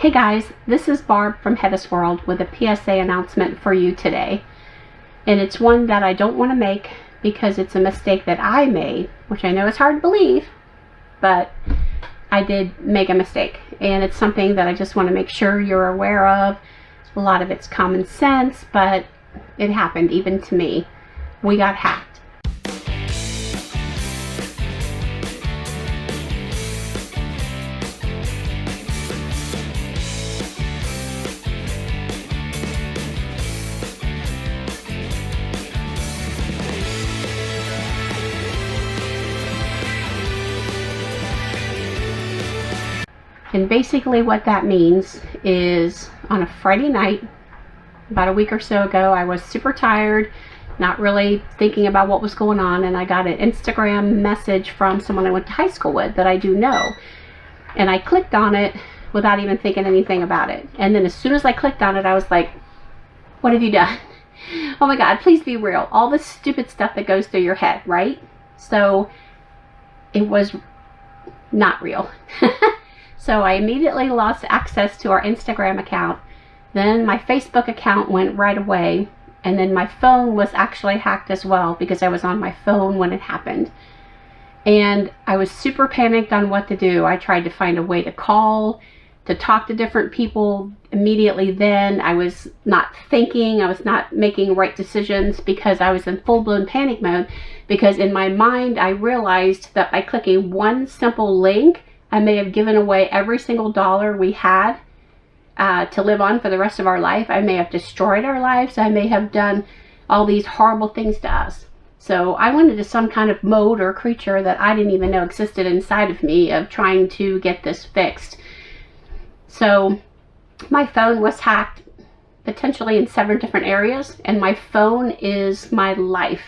Hey guys, this is Barb from HetteshWorld with a PSA announcement for you today. And it's one that I don't want to make because it's a mistake that I made, which I know is hard to believe, but I did make a mistake. And it's something that I just want to make sure you're aware of. A lot of it's common sense, but it happened even to me. We got hacked. And basically what that means is on a Friday night, about a week or so ago, I was super tired, not really thinking about what was going on, and I got an Instagram message from someone I went to high school with that I do know. And I clicked on it without even thinking anything about it. And then as soon as I clicked on it, I was like, what have you done? Oh my God, please be real. All this stupid stuff that goes through your head, right? So it was not real. So I immediately lost access to our Instagram account. Then my Facebook account went right away. And then my phone was actually hacked as well because I was on my phone when it happened. And I was super panicked on what to do. I tried to find a way to call, to talk to different people immediately then. I was not thinking, I was not making right decisions because I was in full-blown panic mode. Because in my mind, I realized that by clicking one simple link, I may have given away every single dollar we had to live on for the rest of our life. I may have destroyed our lives. I may have done all these horrible things to us. So I went into some kind of mode or creature that I didn't even know existed inside of me of trying to get this fixed. So my phone was hacked potentially in 7 different areas, and my phone is my life.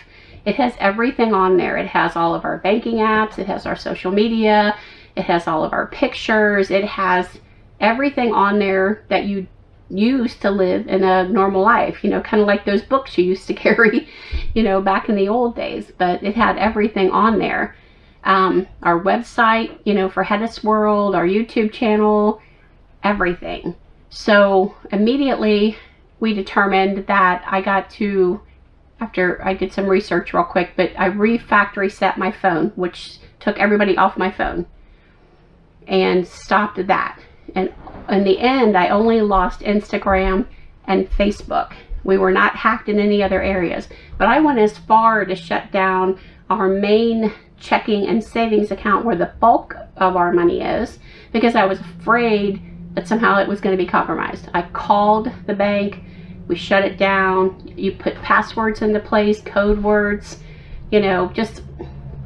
It has everything on there. It has all of our banking apps. It has our social media. It has all of our pictures. It has everything on there that you use to live in a normal life. You know, kind of like those books you used to carry, you know, back in the old days. But it had everything on there. Our website, you know, for HetteshWorld, our YouTube channel, everything. So immediately we determined that I got to, after I did some research real quick, but I refactory set my phone, which took everybody off my phone and stopped that. And in the end, I only lost Instagram and Facebook. We were not hacked in any other areas, but I went as far to shut down our main checking and savings account where the bulk of our money is, because I was afraid that somehow it was going to be compromised. I called the bank, we shut it down. You put passwords into place, code words, you know, just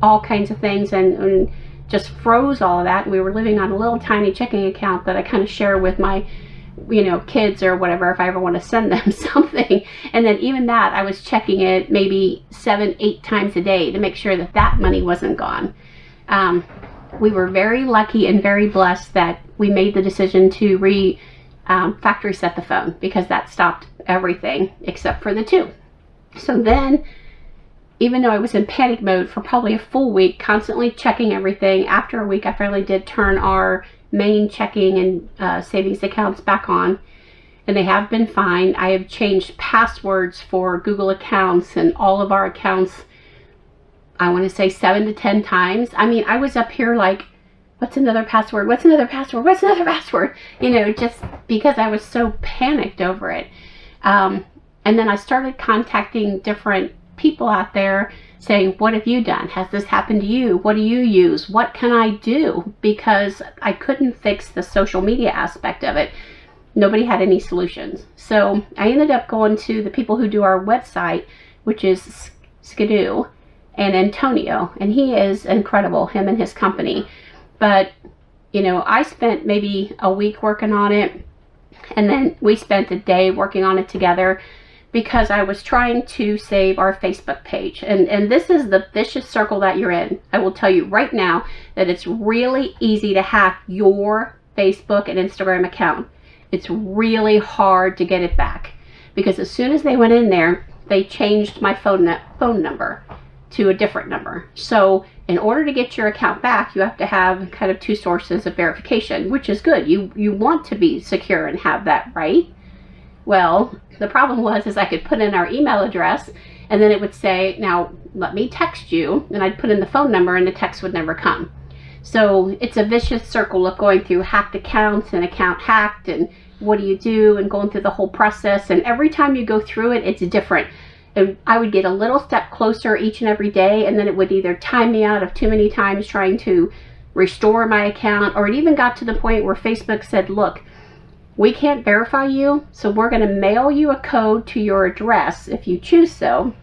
all kinds of things, and just froze all of that. We were living on a little tiny checking account that I kind of share with my, you know, kids or whatever if I ever want to send them something. And then even that, I was checking it maybe 7-8 times a day to make sure that that money wasn't gone. We were very lucky and very blessed that we made the decision to factory set the phone, because that stopped everything except for the 2. So then, even though I was in panic mode for probably a full week, constantly checking everything, after a week I finally did turn our main checking and savings accounts back on, and they have been fine. I have changed passwords for Google accounts and all of our accounts, I want to say 7 to 10 times. I mean, I was up here like, what's another password? What's another password? What's another password? You know, just because I was so panicked over it. And then I started contacting different people out there saying, what have you done? Has this happened to you? What do you use? What can I do? Because I couldn't fix the social media aspect of it. Nobody had any solutions. So I ended up going to the people who do our website, which is Skidoo and Antonio, and he is incredible, him and his company. But, you know, I spent maybe a week working on it, and then we spent a day working on it together, because I was trying to save our Facebook page. And this is the vicious circle that you're in. I will tell you right now that it's really easy to hack your Facebook and Instagram account. It's really hard to get it back, because as soon as they went in there, they changed my phone number to a different number. So in order to get your account back, you have to have kind of two sources of verification, which is good. You want to be secure and have that, right? Well, the problem was is I could put in our email address, and then it would say, now let me text you, and I'd put in the phone number and the text would never come. So it's a vicious circle of going through hacked accounts and account hacked, and what do you do, and going through the whole process. And every time you go through it, it's different. And I would get a little step closer each and every day, and then it would either time me out of too many times trying to restore my account, or it even got to the point where Facebook said, look, we can't verify you, so we're going to mail you a code to your address if you choose so.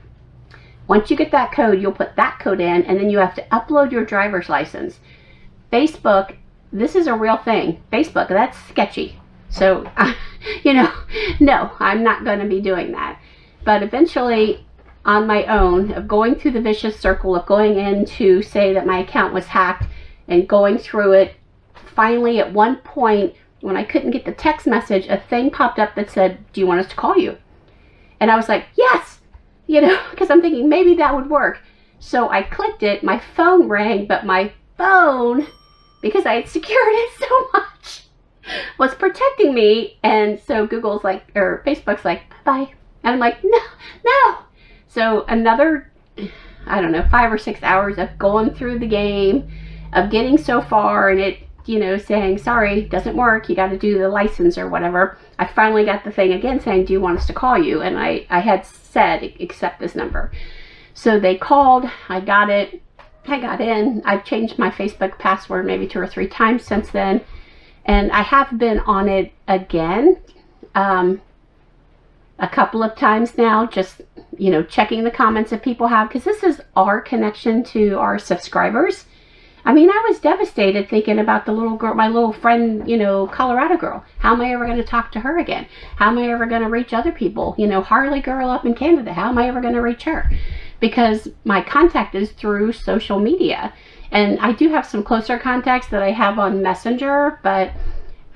Once you get that code, you'll put that code in, and then you have to upload your driver's license. Facebook, this is a real thing. Facebook, that's sketchy. So, you know, no, I'm not going to be doing that. But eventually, on my own, of going through the vicious circle of going in to say that my account was hacked and going through it, finally at one point, when I couldn't get the text message, a thing popped up that said, do you want us to call you? And I was like, yes, you know, because I'm thinking maybe that would work. So I clicked it, my phone rang, but my phone, because I had secured it so much, was protecting me. And so Google's like, or Facebook's like, bye. And I'm like, no, no. So another, I don't know, 5 or 6 hours of going through the game, of getting so far, and it, you know, saying, sorry, doesn't work, you got to do the license or whatever. I finally got the thing again saying, do you want us to call you? And I had said, accept this number. So they called, I got it, I got in. I've changed my Facebook password maybe 2 or 3 times since then. And I have been on it again a couple of times now, just, you know, checking the comments that people have, because this is our connection to our subscribers. I mean, I was devastated thinking about the little girl, my little friend, you know, Colorado girl. How am I ever going to talk to her again? How am I ever going to reach other people? You know, Harley girl up in Canada, how am I ever going to reach her? Because my contact is through social media. And I do have some closer contacts that I have on Messenger, but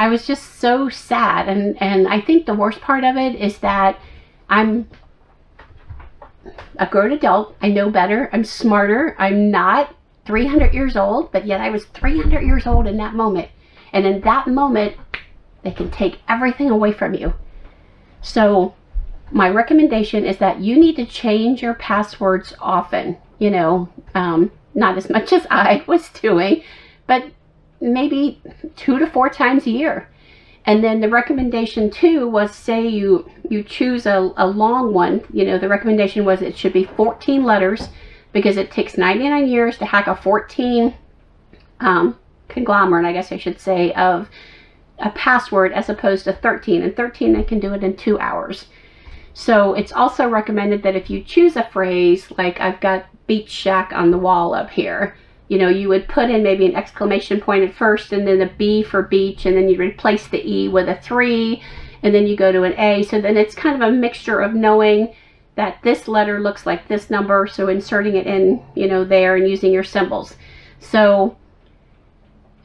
I was just so sad. And I think the worst part of it is that I'm a grown adult. I know better. I'm smarter. I'm not 300 years old, but yet I was 300 years old in that moment. And in that moment, they can take everything away from you. So my recommendation is that you need to change your passwords often. You know, not as much as I was doing, but maybe 2 to 4 times a year. And then the recommendation too was, say you choose a long one, you know, the recommendation was it should be 14 letters, because it takes 99 years to hack a 14 conglomerate, I guess I should say, of a password, as opposed to 13. And 13, they can do it in 2 hours. So it's also recommended that if you choose a phrase, like I've got beach shack on the wall up here, you know, you would put in maybe an exclamation point at first, and then a B for beach, and then you replace the E with a 3, and then you go to an A. So then it's kind of a mixture of knowing that this letter looks like this number, so inserting it in, you know, there, and using your symbols. So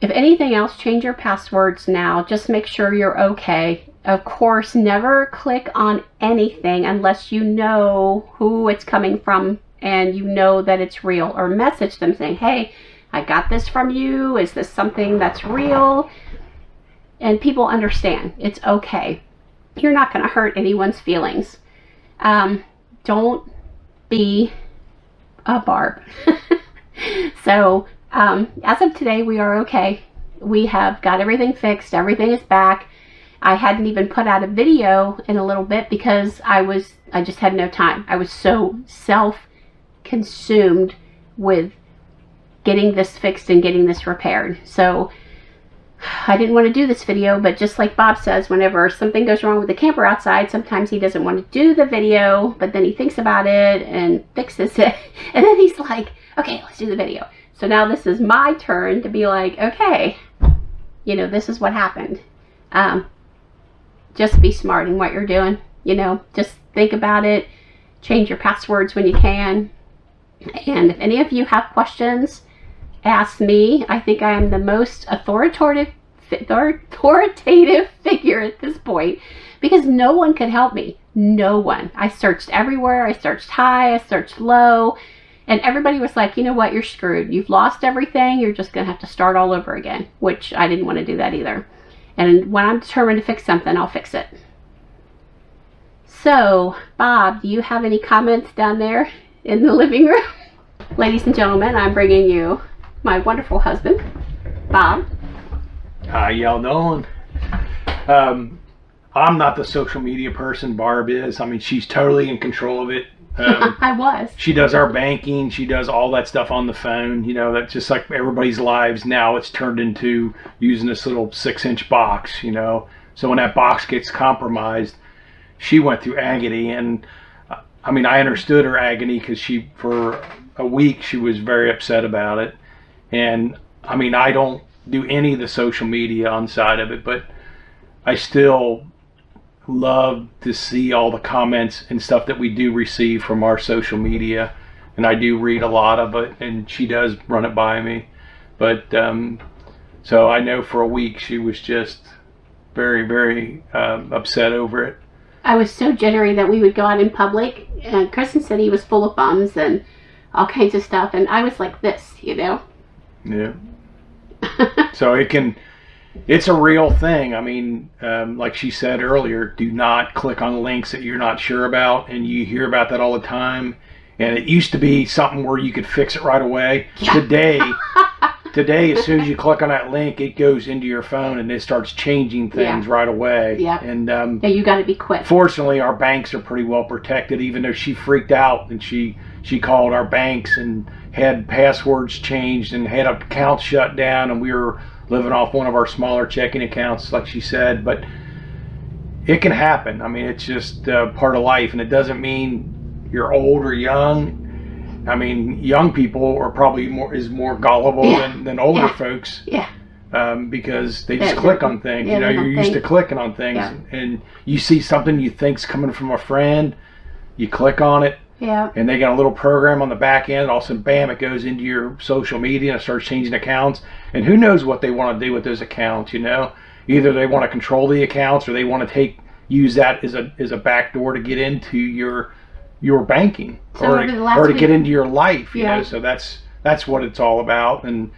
if anything else, change your passwords now. Just make sure you're okay. Of course, never click on anything unless you know who it's coming from and you know that it's real, or message them saying, hey, I got this from you. Is this something that's real? And people understand. It's okay. You're not going to hurt anyone's feelings. Don't be a Barb. So as of today, we are okay. We have got everything fixed. Everything is back. I hadn't even put out a video in a little bit because I just had no time. I was so self-consumed with getting this fixed and getting this repaired. So I didn't want to do this video, but just like Bob says, whenever something goes wrong with the camper outside, sometimes he doesn't want to do the video, but then he thinks about it and fixes it. And then he's like, okay, let's do the video. So now this is my turn to be like, okay, you know, this is what happened. Just be smart in what you're doing. You know, just think about it. Change your passwords when you can. And if any of you have questions, ask me. I think I am the most authoritative figure at this point, because no one could help me. No one. I searched everywhere. I searched high. I searched low. And everybody was like, you know what, you're screwed. You've lost everything. You're just going to have to start all over again, which I didn't want to do that either. And when I'm determined to fix something, I'll fix it. So, Bob, do you have any comments down there in the living room? Ladies and gentlemen, I'm bringing you my wonderful husband, Bob. How y'all doing? I'm not the social media person. Barb is. I mean, she's totally in control of it. I was. She does our banking. She does all that stuff on the phone. You know, that's just like everybody's lives now. It's turned into using this little 6-inch box, you know. So when that box gets compromised, she went through agony. And I mean, I understood her agony because for a week, she was very upset about it. And I mean, I don't do any of the social media on side of it, but I still love to see all the comments and stuff that we do receive from our social media, and I do read a lot of it, and she does run it by me. But so I know for a week she was just very, very upset over it. I was so jittery that we would go out in public, and Kristen said he was full of bums and all kinds of stuff, and I was like this, you know. Yeah. So it's a real thing. I mean, like she said earlier, do not click on links that you're not sure about, and you hear about that all the time. And it used to be something where you could fix it right away. Yeah. Today, as soon as you click on that link, it goes into your phone and it starts changing things right away. Yeah. And yeah, you got to be quick. Fortunately, our banks are pretty well protected, even though she freaked out and she called our banks and had passwords changed and had accounts shut down, and we were living off one of our smaller checking accounts, like she said. But it can happen. I mean, it's just part of life, and it doesn't mean you're old or young. I mean, young people are probably more gullible than older folks. Yeah. Because they just click on things. You know, you're used to clicking on things, and you see something you think's coming from a friend, you click on it. Yeah. And they got a little program on the back end. All of a sudden, bam, it goes into your social media and starts changing accounts. And who knows what they want to do with those accounts, you know? Either they want to control the accounts, or they want to use that as a back door to get into your banking, so or to get into your life, you know? So that's what it's all about. And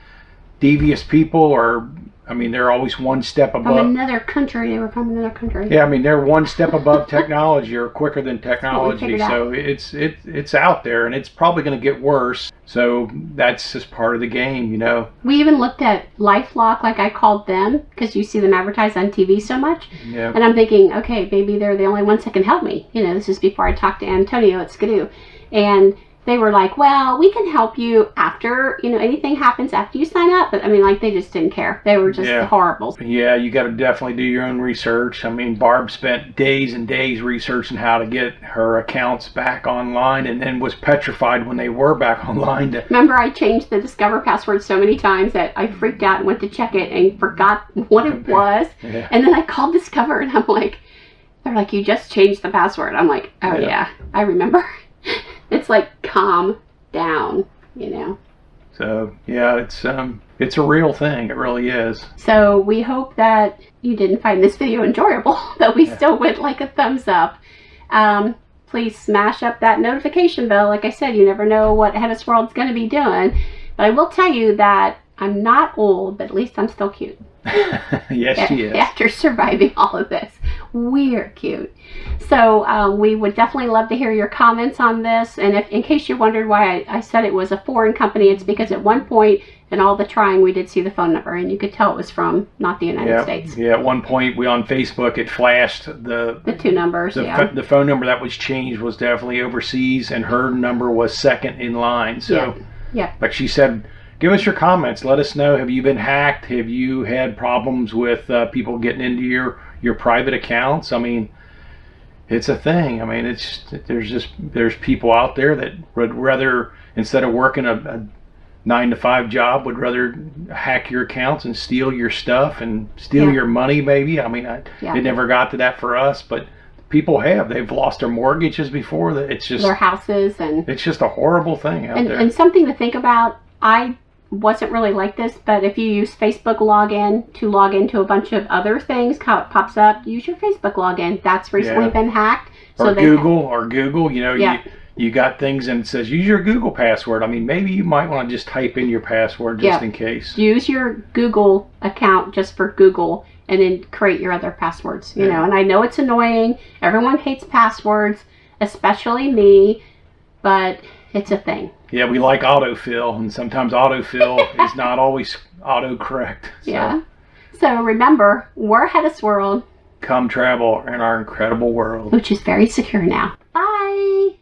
devious people are, I mean, they're always one step above. From another country. They were from another country. Yeah, I mean, they're one step above technology, or quicker than technology. So it's out there, and it's probably going to get worse. So that's just part of the game, you know. We even looked at LifeLock, like I called them, because you see them advertised on TV so much. Yeah. And I'm thinking, okay, maybe they're the only ones that can help me. You know, this is before I talked to Antonio at Skidoo. And they were like, well, we can help you after, you know, anything happens after you sign up. But I mean, like, they just didn't care. They were just horrible. Yeah, you got to definitely do your own research. I mean, Barb spent days and days researching how to get her accounts back online, and then was petrified when they were back online. Remember, I changed the Discover password so many times that I freaked out and went to check it and forgot what it was. Yeah. And then I called Discover, and I'm like, they're like, you just changed the password. I'm like, oh yeah I remember. It's like, calm down, you know. So yeah, it's a real thing. It really is. So we hope that you didn't find this video enjoyable, but we still would like a thumbs up. Please smash up that notification bell. Like I said, you never know what HetteshWorld's going to be doing. But I will tell you that I'm not old, but at least I'm still cute. Yes, she is. After surviving all of this. We're cute. So we would definitely love to hear your comments on this. And if, in case you wondered why I said it was a foreign company, it's because at one point in all the trying, we did see the phone number, and you could tell it was from not the United States. Yeah, at one point we on Facebook, it flashed the two numbers. The phone number that was changed was definitely overseas, and her number was second in line. So, like she said, give us your comments. Let us know. Have you been hacked? Have you had problems with people getting into your private accounts? I mean, it's a thing. I mean, there's people out there that would rather, instead of working a 9-to-5 job, would rather hack your accounts and steal your stuff and steal your money, maybe. I mean, it never got to that for us, but people have. They've lost their mortgages before. It's just their houses, and it's just a horrible thing out there. And something to think about. I wasn't really like this, but if you use Facebook login to log into a bunch of other things, how it pops up, use your Facebook login. That's recently been hacked. Or Google, you know, You got things and it says use your Google password. I mean, maybe you might want to just type in your password just in case. Use your Google account just for Google and then create your other passwords, you know. And I know it's annoying. Everyone hates passwords, especially me, but it's a thing. Yeah, we like autofill, and sometimes autofill is not always autocorrect. So. Yeah. So remember, we're HetteshWorld. Come travel in our incredible world. Which is very secure now. Bye.